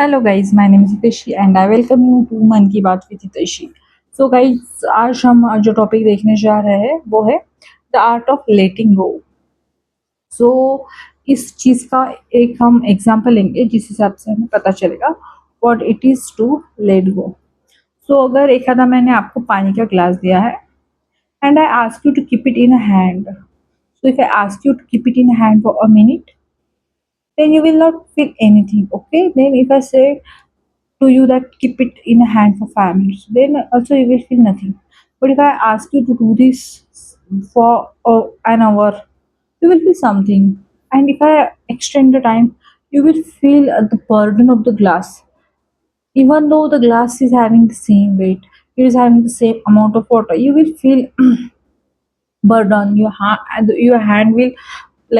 Hello guys, my name is Hiteshi and I welcome you to Mann Ki बात with Hiteshi. So guys, आज हम जो topic देखने जा रहे हैं वो है द आर्ट ऑफ लेटिंग गो। सो इस चीज़ का एक हम एग्जांपल लेंगे जिस हिसाब से हमें पता चलेगा what it is to let go. So अगर एक आधा मैंने आपको पानी का ग्लास दिया है and I ask you to keep it in a hand, so if I ask you to keep it in a hand for a minute, then you will not feel anything. Okay, then if I say to you that keep it in a hand for 5 minutes, then also you will feel nothing. But if I ask you to do this for an hour, you will feel something. And if I extend the time, you will feel the burden of the glass. Even though the glass is having the same weight, it is having the same amount of water, you will feel burden. Your hand will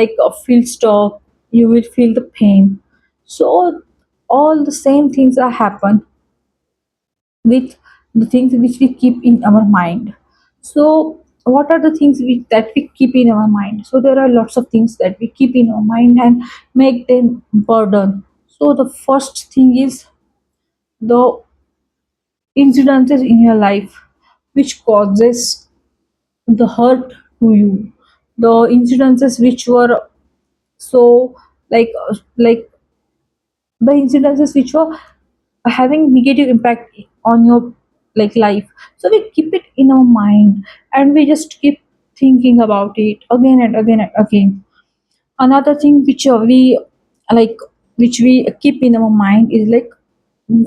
like feel stuck. You will feel the pain. So all the same things are happen with the things which we keep in our mind. So, what are the things that we keep in our mind? So, there are lots of things that we keep in our mind and make them burden. So, the first thing is the incidences in your life which causes the hurt to you. The incidences which were so the incidences which were having negative impact on your like life, so we keep it in our mind and we just keep thinking about it again and again and again. Another thing which we like which we keep in our mind is like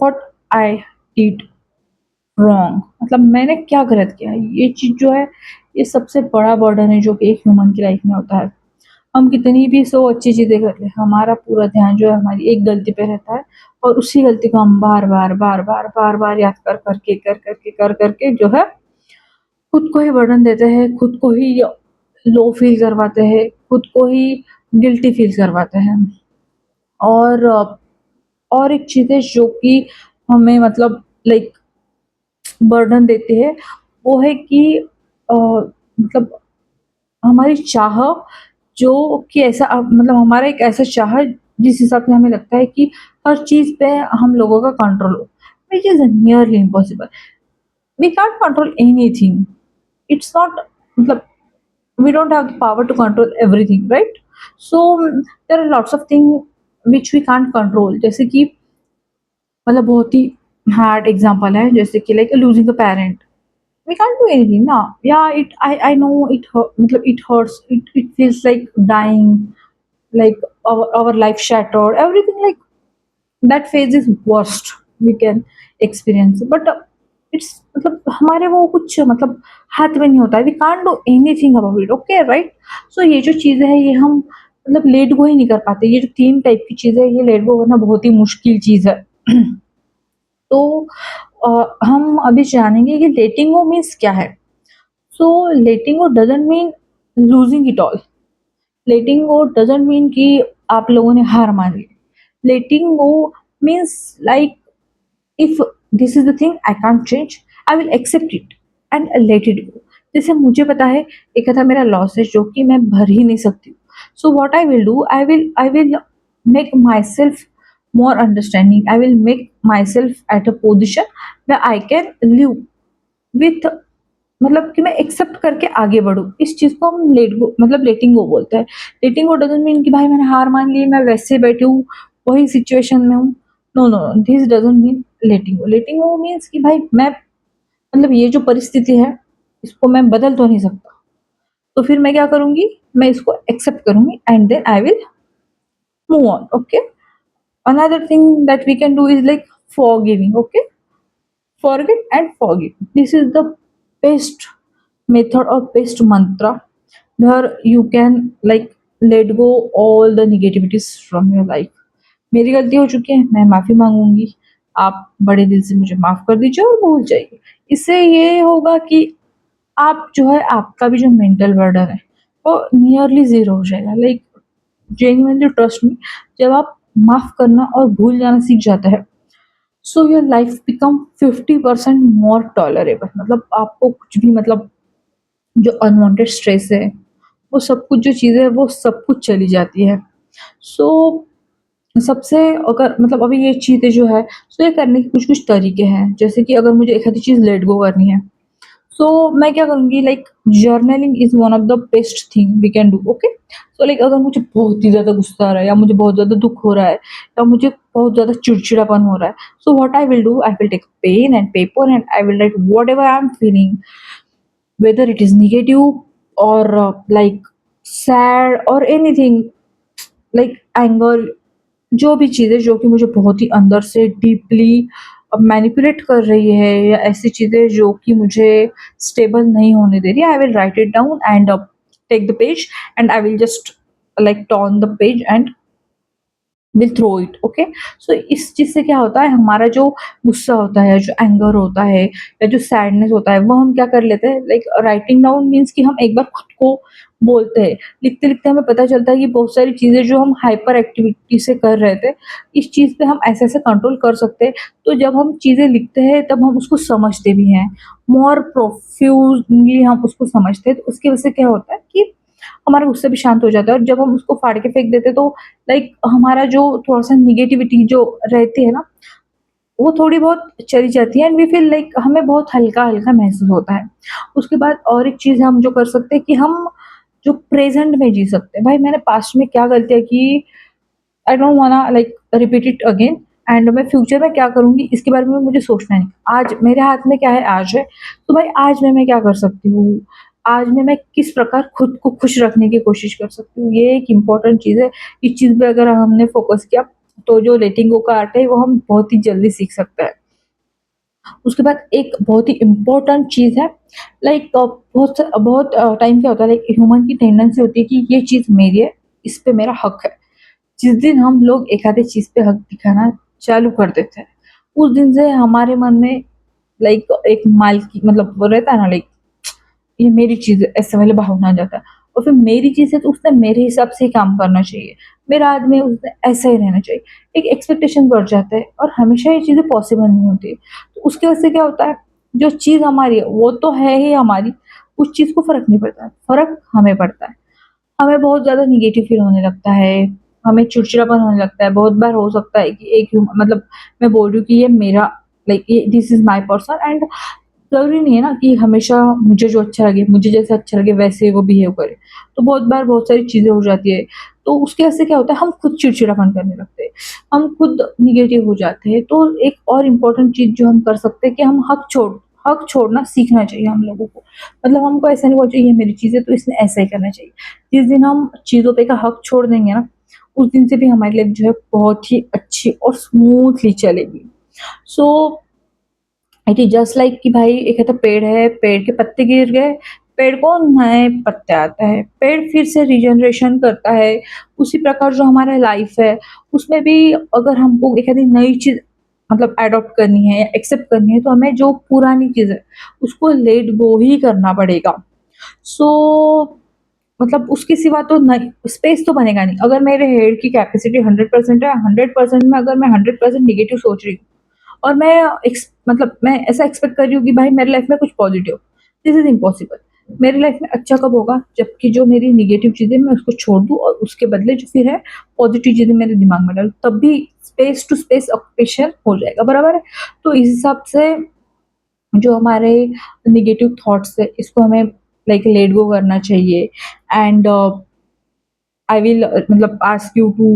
what I did wrong, मतलब मैंने क्या गलत किया। ये चीज जो है, ये सबसे बड़ा बर्डन है जो कि एक ह्यूमन की लाइफ में होता है। हम कितनी भी सो अच्छी चीजें कर ले, हमारा पूरा ध्यान जो है हमारी एक गलती पे रहता है और उसी गलती को हम बार बार याद कर करके जो है खुद को ही बर्डन देते हैं, खुद को ही लो फील करवाते हैं, खुद को ही गिल्टी फील करवाते हैं। और और एक चीज़ है जो कि हमें मतलब लाइक बर्डन देती है, वो है कि मतलब हमारी चाह जो कि ऐसा मतलब हमारा एक ऐसा चाह जिस हिसाब से हमें लगता है कि हर चीज़ पे हम लोगों का कंट्रोल हो, which is nearly impossible. We can't control anything. It's not मतलब we don't have the power to control everything, right? So there are lots of things which we can't control, जैसे कि मतलब बहुत ही हार्ड एग्जांपल है, जैसे कि like losing a parent. we can't do anything now. Yeah, I know it मतलब it hurts, it feels like dying, like our life shattered, everything like that phase is worst we can experience, but it's मतलब हमारे वो कुछ मतलब हाथ में नहीं होता है, we can't do anything about it, okay, right? So ये जो चीज़ है ये हम मतलब लेट गो ही नहीं कर पाते। ये जो 3 टाइप की चीज़ है ये लेट गो करना बहुत ही मुश्किल चीज़ है। तो हम अभी जानेंगे कि लेटिंग गो मीन्स क्या है। So letting go doesn't mean losing it all. Letting go doesn't mean कि आप लोगों ने हार मान ली। Letting go means like if this is the thing I can't change, I will accept it and let it go. जैसे मुझे पता है एक था मेरा लॉस है जो कि मैं भर ही नहीं सकती, सो what I will do, I will make my self more understanding. I will make myself at a position where I can live with मतलब कि मैं एक्सेप्ट करके आगे बढ़ूँ। इस चीज़ को हम लेट गो मतलब लेटिंग गो बोलते हैं। लेटिंग गो डज़न्ट मीन कि भाई मैंने हार मान ली, मैं वैसे बैठी हूँ, वही सिचुएशन में हूँ। No, no, no, this doesn't mean letting go. Letting go means कि भाई मैं मतलब ये जो परिस्थिति है, इसको मैं बदल तो नहीं सकता। तो फिर मैं क्या करूँगी? मैं इसको एक्सेप्ट करूँगी and then I will move on, okay? Another thing that we can do is like forgiving, okay? Forget and forgive. This is the best method or best mantra where you can like let go all the negativities from your life. मेरी गलती हो चुकी है, मैं माफ़ी माँगूँगी। आप बड़े दिल से मुझे माफ़ कर दीजिए और भूल जाइए। इससे ये होगा कि आप जो है आपका भी जो मेंटल बर्डन है, वो नियरली ज़ीरो हो जाएगा। लाइक जेन्युइनली ट्रस्ट मी, जब आप माफ़ करना और भूल जाना सीख जाते हैं, so your life become 50% more tolerable. मतलब आपको कुछ भी मतलब जो अनवांटेड स्ट्रेस है, वो सब कुछ जो चीज़ें है वो सब कुछ चली जाती है। सो सबसे अगर मतलब अभी ये चीज़ें जो है, सो ये करने के कुछ-कुछ तरीके हैं। जैसे कि अगर मुझे एक आधी चीज़ लेट गो करनी है, सो मैं क्या करूँगी, like journaling is one of the best thing we can do, okay. So like अगर मुझे बहुत ही ज़्यादा गुस्सा आ रहा है या मुझे बहुत ज़्यादा दुःख हो रहा है या मुझे बहुत ज़्यादा चिड़चिड़ापन हो रहा है, so what I will do, I will take pen and paper and I will write whatever I am feeling, whether it is negative or like sad or anything, like anger, जो भी चीज़ें जो कि मुझे बहुत ही अंदर से डीपली मैनिपुलेट कर रही है या ऐसी चीज़ें जो कि मुझे स्टेबल नहीं होने दे रही, I will write it down and take the page and I will just like turn the page and will throw it, okay. So इस चीज़ से क्या होता है, हमारा जो गुस्सा होता है, जो एंगर होता है या जो सैडनेस होता है, वो हम क्या कर लेते हैं, लाइक राइटिंग डाउन मीन्स कि हम एक बार खुद को बोलते हैं। लिखते-लिखते हमें पता चलता है कि बहुत सारी चीज़ें जो हम हाइपर एक्टिविटी से कर रहे थे, इस चीज़ पे हम ऐसे-ऐसे कंट्रोल कर सकते हैं। तो जब हम चीज़ें लिखते हैं तब हम उसको समझते भी हैं, मोर प्रोफ्यूज़ली हम उसको समझते हैं। तो उसकी वजह से क्या होता है कि हमारा गुस्सा भी शांत हो जाता है और जब हम उसको फाड़ के फेंक देते हैं तो लाइक हमारा जो थोड़ा-सा नेगेटिविटी जो रहती है ना, वो थोड़ी बहुत चली जाती है एंड वी फील लाइक हमें बहुत हल्का-हल्का महसूस होता है। उसके बाद और एक चीज़ हम जो कर सकते हैं कि हम जो प्रेज़ेंट में जी सकते हैं। भाई मैंने पास्ट में क्या गलतियाँ की, I don't वांना like repeat it again and मैं फ्यूचर में क्या करूँगी इसके बारे में मुझे सोचना नहीं। आज मेरे हाथ में क्या है, आज है, तो भाई आज में मैं क्या कर सकती हूँ? आज में मैं किस प्रकार खुद को खुश रखने की कोशिश कर सकती हूँ? ये एक इम्पोर्टेंट चीज़ है। इस चीज़ पे अगर हमने फ़ोकस किया, तो जो लेटिंग गो का आर्ट है वो हम बहुत ही जल्दी सीख सकते हैं। उसके बाद एक बहुत ही इम्पोर्टेंट चीज़ है, लाइक बहुत टाइम क्या होता है, लाइक ह्यूमन की टेंडेंसी होती है कि ये चीज़ मेरी है, इस पे मेरा हक है। जिस दिन हम लोग एक आधे चीज़ पे हक दिखाना चालू कर देते हैं, उस दिन से हमारे मन में लाइक एक मालकी मतलब वो रहता है ना, लाइक ये मेरी चीज़ है, ऐसे वाला भावना आ जाता है। और फिर मेरी चीज़ है तो उसने मेरे हिसाब से ही काम करना चाहिए। मेरा आदमी है उसने ऐसा ही रहना चाहिए। एक एक्सपेक्टेशन बढ़ जाता है और हमेशा ये चीज़ें पॉसिबल नहीं होती। तो उसकी वजह से क्या होता है, जो चीज़ हमारी है वो तो है ही हमारी, उस चीज़ को फ़र्क नहीं पड़ता है, फ़र्क हमें पड़ता है। हमें बहुत ज़्यादा नेगेटिव फ़ील होने लगता है, हमें चिड़चिड़ापन होने लगता है। बहुत बार हो सकता है कि एक मतलब मैं बोल रही हूँ कि ये मेरा लाइक ये this is my person and ज़रूरी नहीं है ना कि हमेशा मुझे जो अच्छा लगे, मुझे जैसा अच्छा लगे वैसे वो बिहेव करे। तो बहुत बार बहुत सारी चीज़ें हो जाती है, तो उसकी वजह से क्या होता है, हम खुद चिड़चिड़ापन करने लगते हैं, हम खुद नेगेटिव हो जाते हैं। तो एक और इम्पोर्टेंट चीज़ जो हम कर सकते हैं कि हम हक छोड़ना सीखना चाहिए हम लोगों को। मतलब हमको ऐसा नहीं बोलना चाहिए ये मेरी चीज़ है तो इसने ऐसा ही करना चाहिए। जिस दिन हम चीज़ों पे का हक छोड़ देंगे ना, उस दिन से भी हमारी लाइफ़ जो है बहुत ही अच्छी और स्मूथली चलेगी। So it is just like कि भाई एक है तो पेड़ है, पेड़ के पत्ते गिर गए, पेड़ को नए पत्ते आता है, पेड़ फिर से रीजनरेशन करता है। उसी प्रकार जो हमारा लाइफ़ है, उसमें भी अगर हमको एक आधी नई चीज़ मतलब एडॉप्ट करनी है या एक्सेप्ट करनी है, तो हमें जो पुरानी चीज़ है, उसको लेट गो ही करना पड़ेगा। सो मतलब उसके सिवा तो नहीं स्पेस तो बनेगा नहीं। अगर मेरे हेड की कैपेसिटी 100% है, 100% में अगर मैं 100% नेगेटिव सोच रही हूँ और मैं मतलब मैं ऐसा एक्सपेक्ट कर रही हूँ कि भाई मेरी लाइफ में कुछ पॉजिटिव, दिस इज़ इम्पॉसिबल। मेरी लाइफ में अच्छा कब होगा? जबकि जो मेरी नेगेटिव चीज़ें मैं उसको छोड़ दूँ और उसके बदले जो फिर है पॉजिटिव चीज़ें मेरे दिमाग में डालूँ, तब भी स्पेस टू स्पेस ऑक्यूपेशन हो जाएगा, बराबर है? तो इस हिसाब से जो हमारे नेगेटिव थॉट्स है इसको हमें लाइक लेट गो करना चाहिए and I will ask you to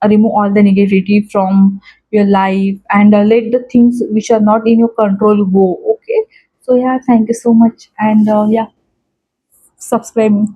remove all the negativity from your life and let the things which are not in your control go. Okay. So yeah, thank you so much and yeah, subscribe me.